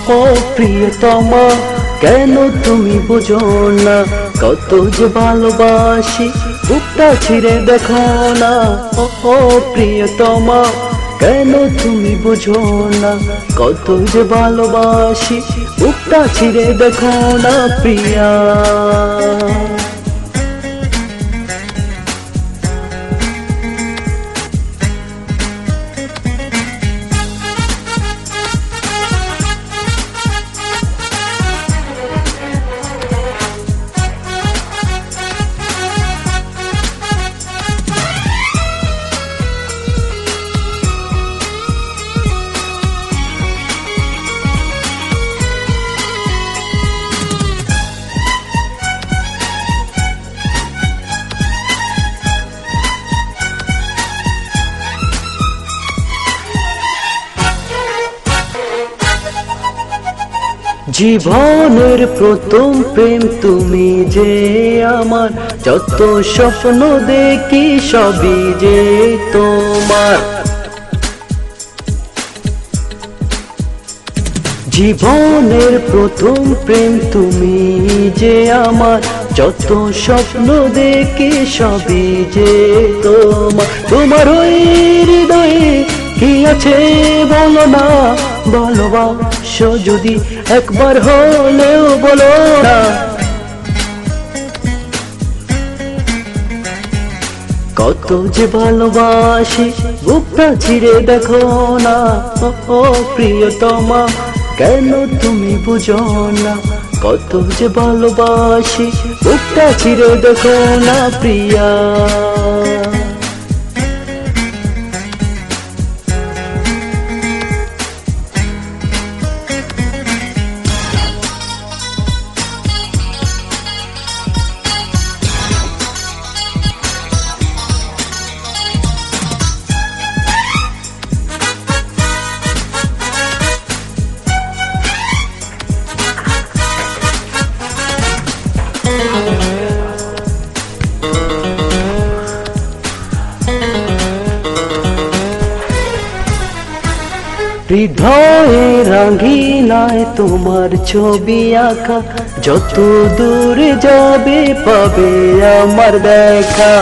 ও প্রিয়তমা কেন তুমি বুঝো না কত যে ভালোবাসি বুকটা ছিঁড়ে দেখো না ও প্রিয়তমা কেন তুমি বুঝো না কত যে ভালোবাসি বুকটা ছিঁড়ে দেখো না প্রিয়া জীবনের প্রথম প্রেম তুমি যে আমার যত স্বপ্ন দেখি সবই যে তোমার জীবনের প্রথম প্রেম তুমি যে আমার যত স্বপ্ন দেখি সবই যে তোমার তোমার ওই হৃদয়ে কি আছে বলো না ভালোবাসো যদি একবার হলেও বলো না কত যে ভালোবাসি বুকটা ছিঁড়ে দেখো না ও প্রিয়তমা কেন তুমি বুঝো না কত যে ভালোবাসি বুকটা ছিঁড়ে দেখো না প্রিয়া হৃদয়ে রঙিনায় তোমার ছবি আঁকা যত দূরে যাবে পাবে আমার দেখা